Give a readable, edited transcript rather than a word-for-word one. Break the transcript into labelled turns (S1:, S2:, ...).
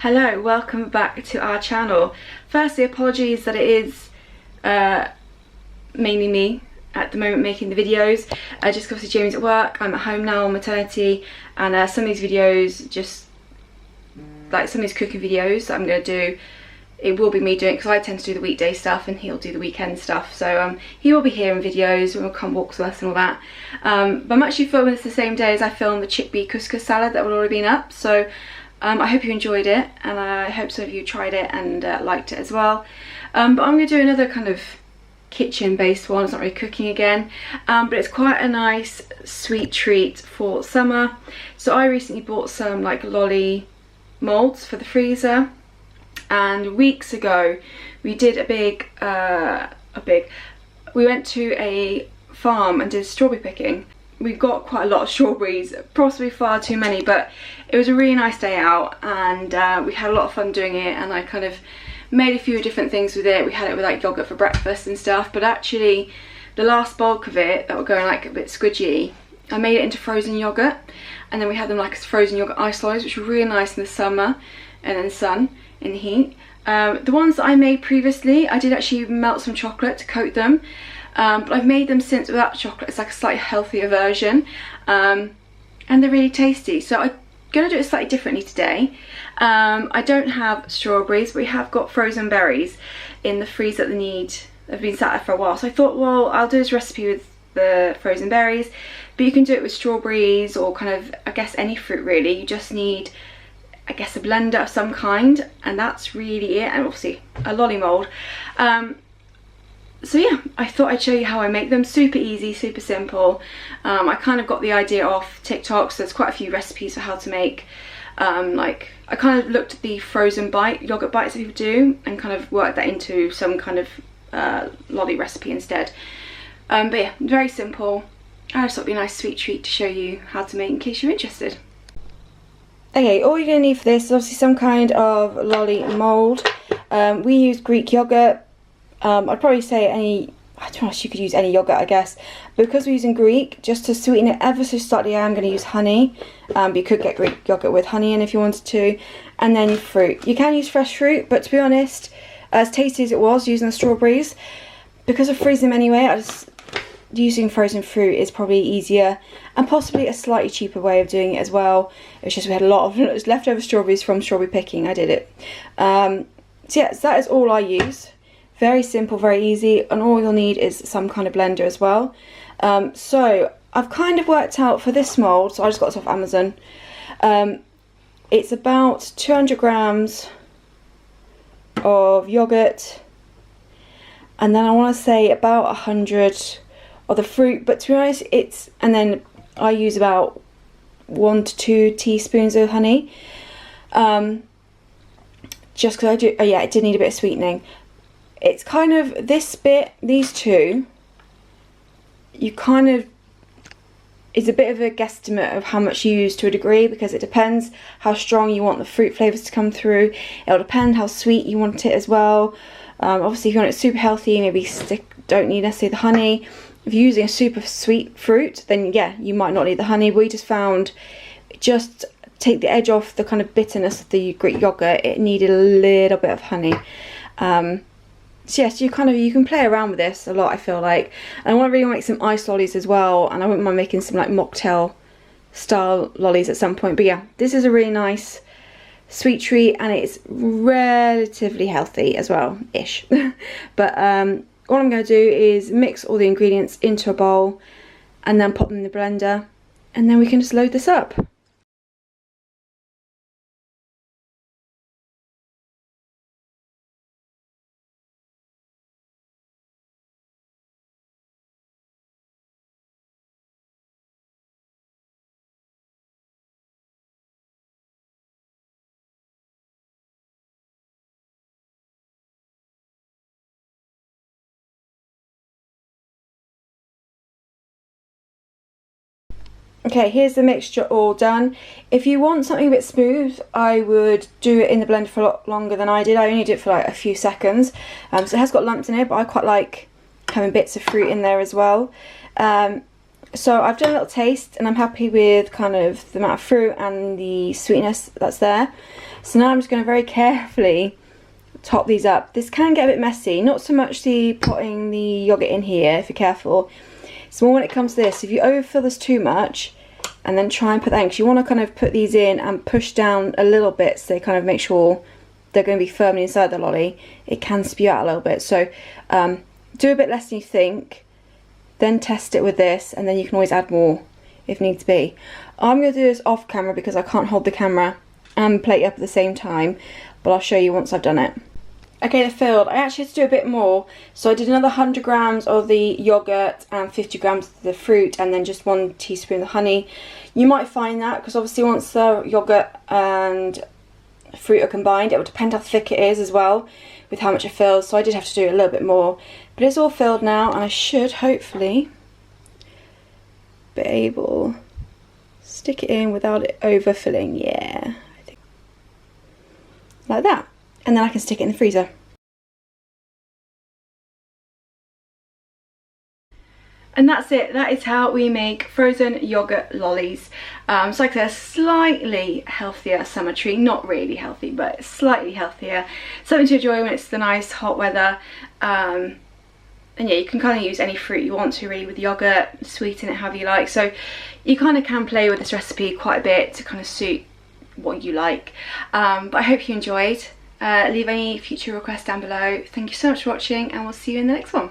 S1: Hello, welcome back to our channel. Firstly, apologies that it is mainly me at the moment making the videos, just because Jamie's at work, I'm at home now on maternity, and some of these videos, just like some of these cooking videos that I'm going to do, it will be me doing it because I tend to do the weekday stuff and he'll do the weekend stuff. So he will be here in videos and will come walks with us and all that. But I'm actually filming this the same day as I filmed the chickpea couscous salad that would already been up. So I hope you enjoyed it, and I hope some of you tried it and liked it as well. But I'm going to do another kind of kitchen based one. It's not really cooking again, but it's quite a nice sweet treat for summer. So I recently bought some like lolly moulds for the freezer, and weeks ago we did we went to a farm and did strawberry picking. We got quite a lot of strawberries, possibly far too many, but it was a really nice day out, and we had a lot of fun doing it, and I kind of made a few different things with it. We had it with like yogurt for breakfast and stuff, but actually the last bulk of it that were going like a bit squidgy, I made it into frozen yogurt, and then we had them like as frozen yogurt ice lollies, which were really nice in the summer and in the sun, in the heat. The ones that I made previously, I did actually melt some chocolate to coat them. But I've made them since without chocolate. It's like a slightly healthier version, and they're really tasty. So I'm going to do it slightly differently today. I don't have strawberries, but we have got frozen berries in the freezer that have been sat there for a while. So I thought, well, I'll do this recipe with the frozen berries, but you can do it with strawberries or kind of, I guess, any fruit really. You just need, I guess, a blender of some kind, and that's really it, and obviously a lolly mould. So yeah, I thought I'd show you how I make them. Super easy, super simple. I kind of got the idea off TikTok, so there's quite a few recipes for how to make. Like, I kind of looked at the frozen yogurt bites that people do, and kind of worked that into some kind of lolly recipe instead. But yeah, very simple. I just thought it'd be a nice sweet treat to show you how to make in case you're interested. Okay, all you're going to need for this is obviously some kind of lolly mould. We use Greek yoghurt. I'd probably say I don't know if you could use any yoghurt, I guess. Because we're using Greek, just to sweeten it ever so slightly, I'm going to use honey. But you could get Greek yoghurt with honey in if you wanted to. And then fruit. You can use fresh fruit, but to be honest, as tasty as it was using the strawberries, because of freezing them anyway, using frozen fruit is probably easier and possibly a slightly cheaper way of doing it as well. It's just we had a lot of leftover strawberries from strawberry picking. I did it. So yeah, so that is all I use. Very simple, very easy, and all you'll need is some kind of blender as well. So I've kind of worked out for this mould, so I just got this off Amazon. It's about 200 grams of yogurt, and then I want to say about 100 of the fruit, but to be honest, and then I use about 1 to 2 teaspoons of honey. Just because I do, yeah, it did need a bit of sweetening. It's kind of this bit, these two, you kind of, it's a bit of a guesstimate of how much you use to a degree, because it depends how strong you want the fruit flavours to come through. It'll depend how sweet you want it as well. Obviously if you want it super healthy, maybe don't need necessarily the honey. If you're using a super sweet fruit, then yeah, you might not need the honey. We just found, just take the edge off the kind of bitterness of the Greek yoghurt, it needed a little bit of honey. So yes, you can play around with this a lot, I feel like. And I want to really make some ice lollies as well, and I wouldn't mind making some like mocktail style lollies at some point. But yeah, this is a really nice sweet treat, and it's relatively healthy as well, ish. But all I'm going to do is mix all the ingredients into a bowl and then pop them in the blender, and then we can just load this up. Okay, here's the mixture all done. If you want something a bit smooth, I would do it in the blender for a lot longer than I did. I only did it for like a few seconds. So it has got lumps in it, but I quite like having bits of fruit in there as well. So I've done a little taste, and I'm happy with kind of the amount of fruit and the sweetness that's there. So now I'm just going to very carefully top these up. This can get a bit messy, not so much the putting the yoghurt in here, if you're careful. It's more when it comes to this. If you overfill this too much and then try and put that in, because you want to kind of put these in and push down a little bit so they kind of make sure they're going to be firmly inside the lolly, it can spew out a little bit. So do a bit less than you think, then test it with this, and then you can always add more if needs be. I'm going to do this off camera because I can't hold the camera and plate up at the same time, but I'll show you once I've done it. Okay, they're filled. I actually had to do a bit more, so I did another 100 grams of the yogurt and 50 grams of the fruit, and then just 1 teaspoon of honey. You might find that, because obviously once the yogurt and fruit are combined, it will depend how thick it is as well, with how much it fills, so I did have to do a little bit more. But it's all filled now, and I should hopefully be able to stick it in without it overfilling. Yeah, I think like that. And then I can stick it in the freezer. And that's it. That is how we make frozen yogurt lollies. It's like a slightly healthier summer treat. Not really healthy, but slightly healthier. Something to enjoy when it's the nice hot weather. And yeah, you can kind of use any fruit you want to really with yogurt, sweeten it however you like. So you kind of can play with this recipe quite a bit to kind of suit what you like. But I hope you enjoyed. Leave any future requests down below. Thank you so much for watching, and we'll see you in the next one.